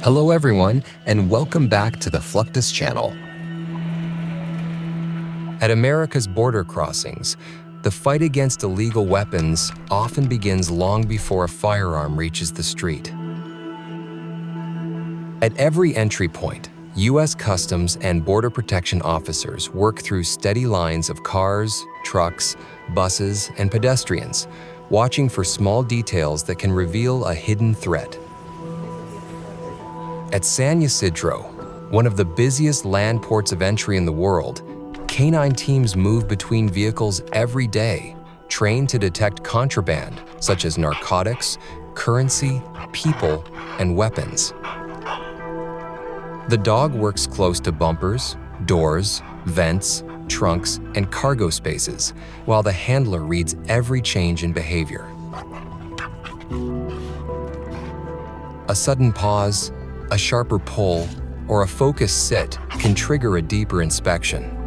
Hello everyone, and welcome back to the Fluctus Channel. At America's border crossings, the fight against illegal weapons often begins long before a firearm reaches the street. At every entry point, U.S. Customs and Border Protection officers work through steady lines of cars, trucks, buses, and pedestrians, watching for small details that can reveal a hidden threat. At San Ysidro, one of the busiest land ports of entry in the world, K-9 teams move between vehicles every day, trained to detect contraband such as narcotics, currency, people, and weapons. The dog works close to bumpers, doors, vents, trunks, and cargo spaces, while the handler reads every change in behavior. A sudden pause, a sharper pull, or a focused sit can trigger a deeper inspection.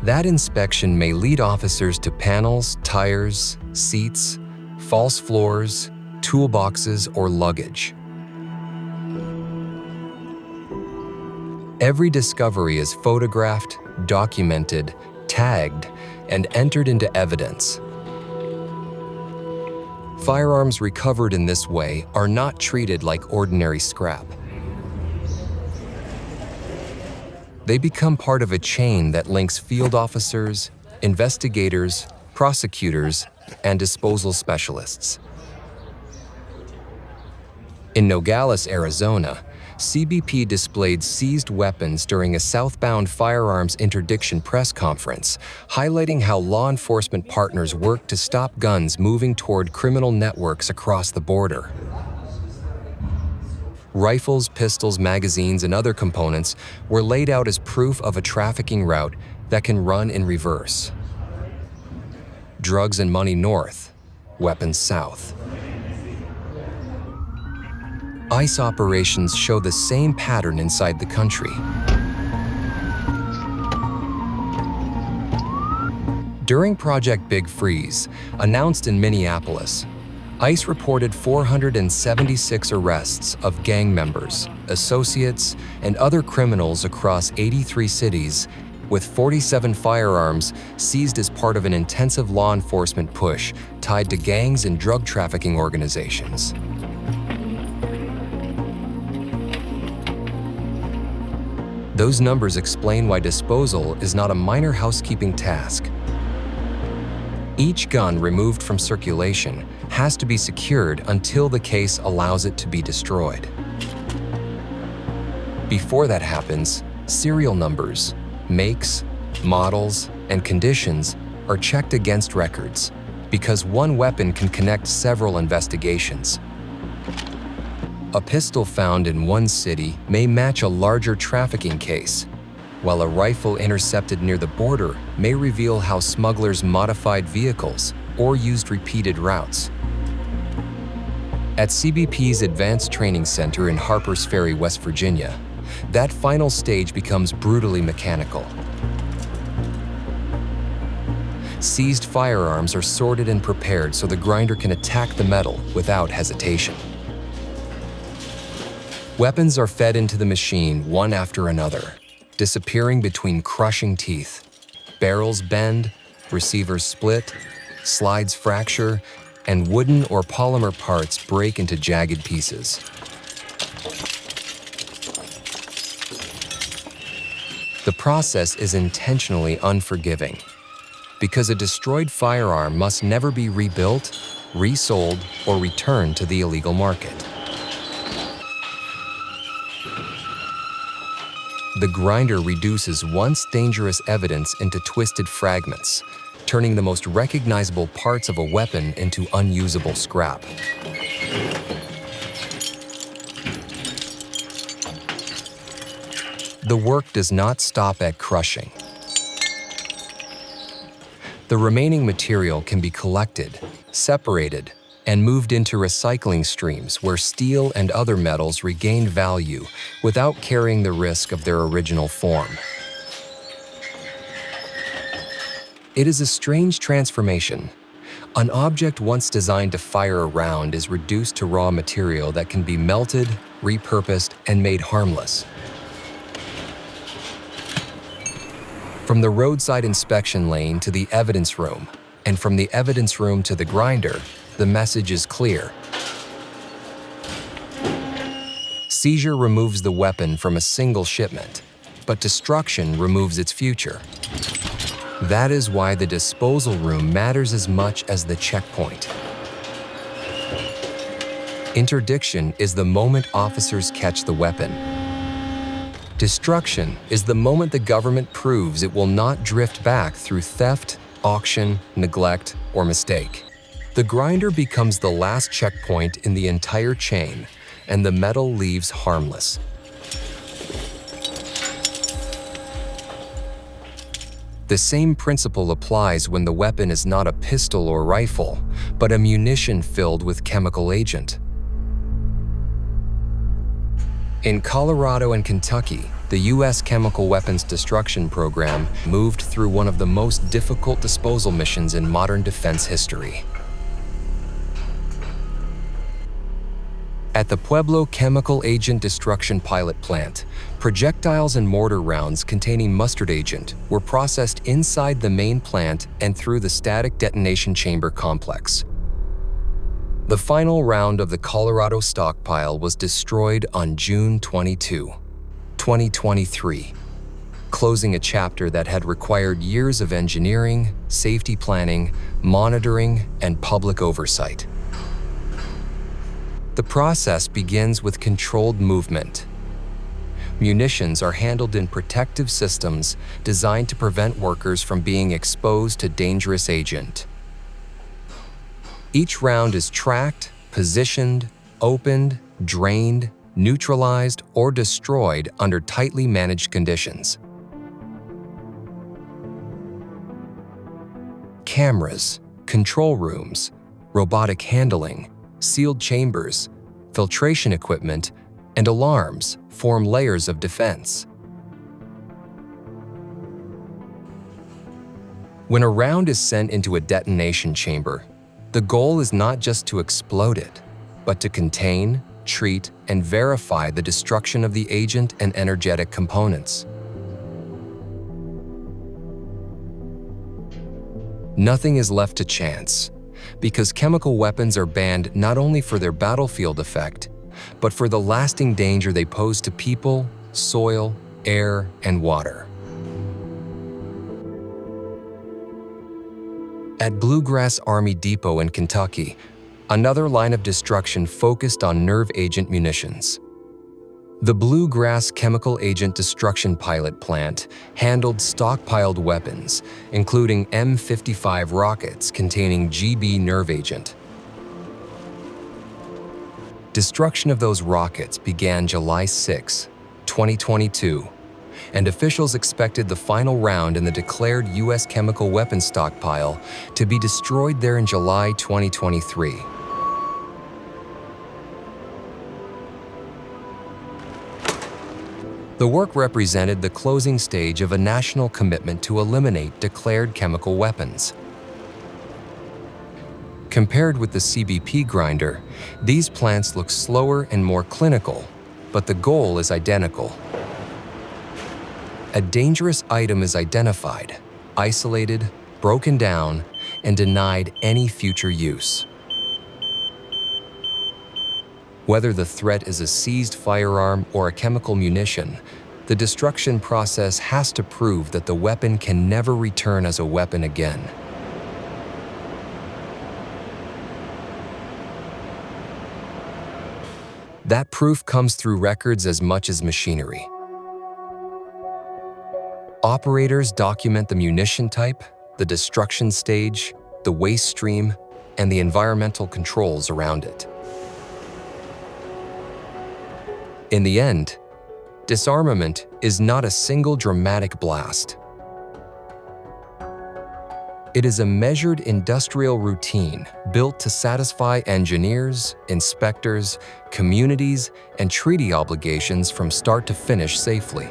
That inspection may lead officers to panels, tires, seats, false floors, toolboxes, or luggage. Every discovery is photographed, documented, tagged, and entered into evidence. Firearms recovered in this way are not treated like ordinary scrap. They become part of a chain that links field officers, investigators, prosecutors, and disposal specialists. In Nogales, Arizona, CBP displayed seized weapons during a southbound firearms interdiction press conference, highlighting how law enforcement partners work to stop guns moving toward criminal networks across the border. Rifles, pistols, magazines, and other components were laid out as proof of a trafficking route that can run in reverse. Drugs and money north, weapons south. ICE operations show the same pattern inside the country. During Project Big Freeze, announced in Minneapolis, ICE reported 476 arrests of gang members, associates, and other criminals across 83 cities, with 47 firearms seized as part of an intensive law enforcement push tied to gangs and drug trafficking organizations. Those numbers explain why disposal is not a minor housekeeping task. Each gun removed from circulation has to be secured until the case allows it to be destroyed. Before that happens, serial numbers, makes, models, and conditions are checked against records, because one weapon can connect several investigations. A pistol found in one city may match a larger trafficking case, while a rifle intercepted near the border may reveal how smugglers modified vehicles or used repeated routes. At CBP's Advanced Training Center in Harpers Ferry, West Virginia, that final stage becomes brutally mechanical. Seized firearms are sorted and prepared so the grinder can attack the metal without hesitation. Weapons are fed into the machine one after another, disappearing between crushing teeth. Barrels bend, receivers split, slides fracture, and wooden or polymer parts break into jagged pieces. The process is intentionally unforgiving, because a destroyed firearm must never be rebuilt, resold, or returned to the illegal market. The grinder reduces once dangerous evidence into twisted fragments, turning the most recognizable parts of a weapon into unusable scrap. The work does not stop at crushing. The remaining material can be collected, separated, and moved into recycling streams where steel and other metals regain value without carrying the risk of their original form. It is a strange transformation. An object once designed to fire a round is reduced to raw material that can be melted, repurposed, and made harmless. From the roadside inspection lane to the evidence room, and from the evidence room to the grinder, the message is clear. Seizure removes the weapon from a single shipment, but destruction removes its future. That is why the disposal room matters as much as the checkpoint. Interdiction is the moment officers catch the weapon. Destruction is the moment the government proves it will not drift back through theft, auction, neglect, or mistake. The grinder becomes the last checkpoint in the entire chain, and the metal leaves harmless. The same principle applies when the weapon is not a pistol or rifle, but a munition filled with chemical agent. In Colorado and Kentucky, the U.S. Chemical Weapons Destruction Program moved through one of the most difficult disposal missions in modern defense history. At the Pueblo Chemical Agent Destruction Pilot Plant, projectiles and mortar rounds containing mustard agent were processed inside the main plant and through the static detonation chamber complex. The final round of the Colorado stockpile was destroyed on June 22, 2023, closing a chapter that had required years of engineering, safety planning, monitoring, and public oversight. The process begins with controlled movement. Munitions are handled in protective systems designed to prevent workers from being exposed to dangerous agent. Each round is tracked, positioned, opened, drained, neutralized, or destroyed under tightly managed conditions. Cameras, control rooms, robotic handling, sealed chambers, filtration equipment, and alarms form layers of defense. When a round is sent into a detonation chamber, the goal is not just to explode it, but to contain, treat, and verify the destruction of the agent and energetic components. Nothing is left to chance, because chemical weapons are banned not only for their battlefield effect, but for the lasting danger they pose to people, soil, air, and water. At Bluegrass Army Depot in Kentucky, another line of destruction focused on nerve agent munitions. The Bluegrass Chemical Agent Destruction Pilot Plant handled stockpiled weapons, including M55 rockets containing GB nerve agent. Destruction of those rockets began July 6, 2022, and officials expected the final round in the declared U.S. chemical weapons stockpile to be destroyed there in July 2023. The work represented the closing stage of a national commitment to eliminate declared chemical weapons. Compared with the CBP grinder, these plants look slower and more clinical, but the goal is identical. A dangerous item is identified, isolated, broken down, and denied any future use. Whether the threat is a seized firearm or a chemical munition, the destruction process has to prove that the weapon can never return as a weapon again. That proof comes through records as much as machinery. Operators document the munition type, the destruction stage, the waste stream, and the environmental controls around it. In the end, disarmament is not a single dramatic blast. It is a measured industrial routine built to satisfy engineers, inspectors, communities, and treaty obligations from start to finish safely.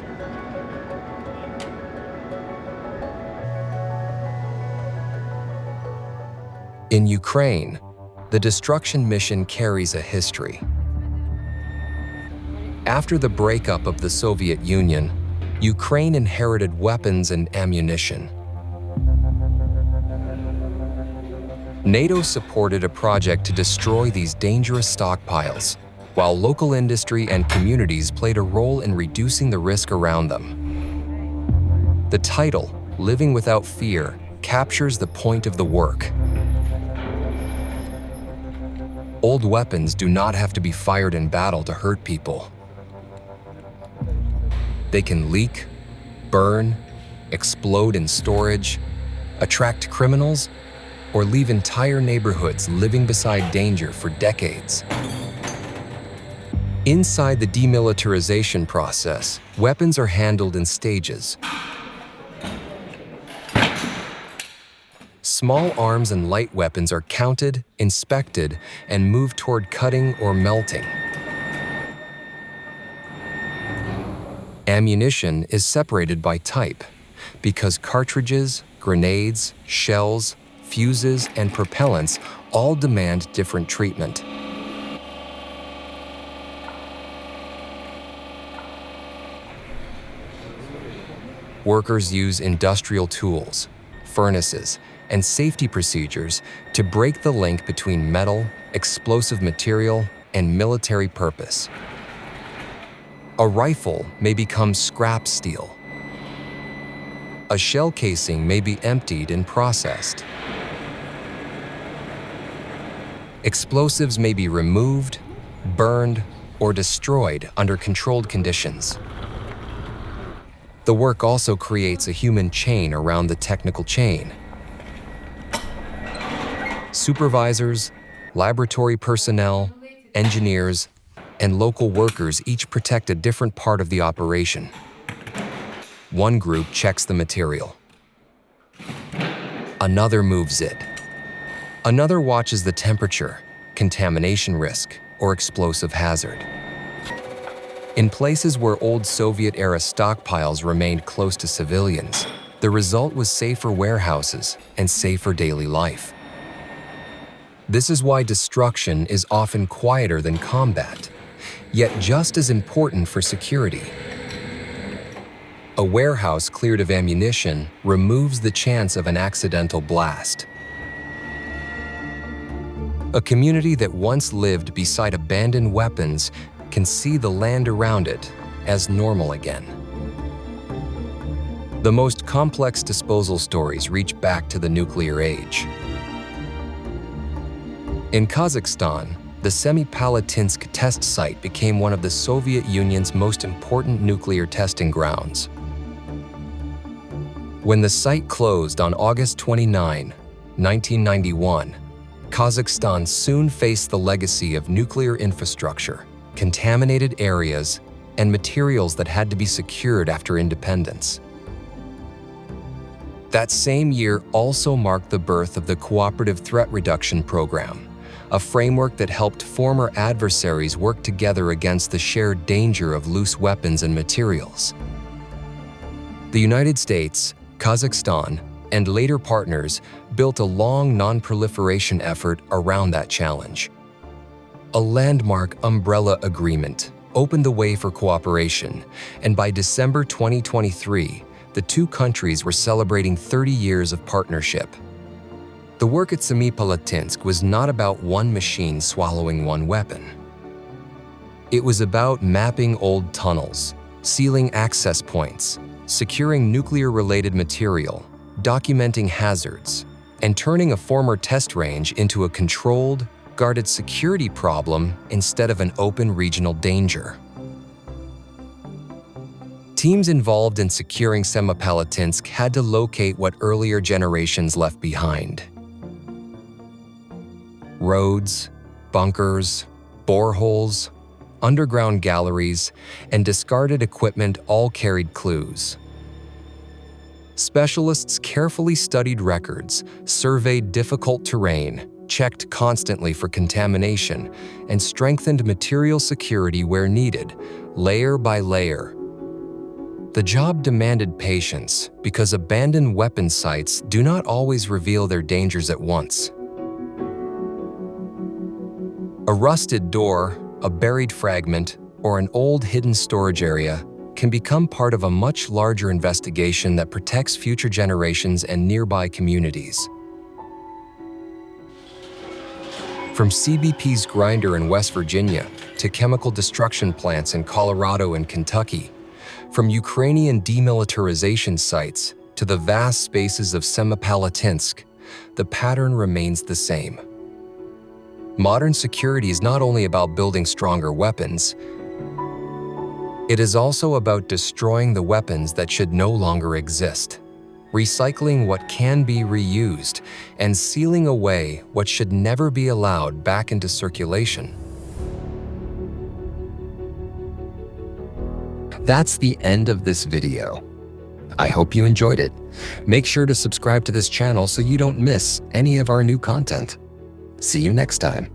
In Ukraine, the destruction mission carries a history. After the breakup of the Soviet Union, Ukraine inherited weapons and ammunition. NATO supported a project to destroy these dangerous stockpiles, while local industry and communities played a role in reducing the risk around them. The title, Living Without Fear, captures the point of the work. Old weapons do not have to be fired in battle to hurt people. They can leak, burn, explode in storage, attract criminals, or leave entire neighborhoods living beside danger for decades. Inside the demilitarization process, weapons are handled in stages. Small arms and light weapons are counted, inspected, and moved toward cutting or melting. Ammunition is separated by type, because cartridges, grenades, shells, fuses, and propellants all demand different treatment. Workers use industrial tools, furnaces, and safety procedures to break the link between metal, explosive material, and military purpose. A rifle may become scrap steel. A shell casing may be emptied and processed. Explosives may be removed, burned, or destroyed under controlled conditions. The work also creates a human chain around the technical chain. Supervisors, laboratory personnel, engineers, and local workers each protect a different part of the operation. One group checks the material. Another moves it. Another watches the temperature, contamination risk, or explosive hazard. In places where old Soviet-era stockpiles remained close to civilians, the result was safer warehouses and safer daily life. This is why destruction is often quieter than combat, yet just as important for security. A warehouse cleared of ammunition removes the chance of an accidental blast. A community that once lived beside abandoned weapons can see the land around it as normal again. The most complex disposal stories reach back to the nuclear age. In Kazakhstan, the Semipalatinsk test site became one of the Soviet Union's most important nuclear testing grounds. When the site closed on August 29, 1991, Kazakhstan soon faced the legacy of nuclear infrastructure, contaminated areas, and materials that had to be secured after independence. That same year also marked the birth of the Cooperative Threat Reduction Program, a framework that helped former adversaries work together against the shared danger of loose weapons and materials. The United States, Kazakhstan, and later partners built a long non-proliferation effort around that challenge. A landmark umbrella agreement opened the way for cooperation, and by December 2023, the two countries were celebrating 30 years of partnership. The work at Semipalatinsk was not about one machine swallowing one weapon. It was about mapping old tunnels, sealing access points, securing nuclear-related material, documenting hazards, and turning a former test range into a controlled, guarded security problem instead of an open regional danger. Teams involved in securing Semipalatinsk had to locate what earlier generations left behind. Roads, bunkers, boreholes, underground galleries, and discarded equipment all carried clues. Specialists carefully studied records, surveyed difficult terrain, checked constantly for contamination, and strengthened material security where needed, layer by layer. The job demanded patience because abandoned weapon sites do not always reveal their dangers at once. A rusted door, a buried fragment, or an old hidden storage area can become part of a much larger investigation that protects future generations and nearby communities. From CBP's grinder in West Virginia to chemical destruction plants in Colorado and Kentucky, from Ukrainian demilitarization sites to the vast spaces of Semipalatinsk, the pattern remains the same. Modern security is not only about building stronger weapons, it is also about destroying the weapons that should no longer exist, recycling what can be reused, and sealing away what should never be allowed back into circulation. That's the end of this video. I hope you enjoyed it. Make sure to subscribe to this channel so you don't miss any of our new content. See you next time.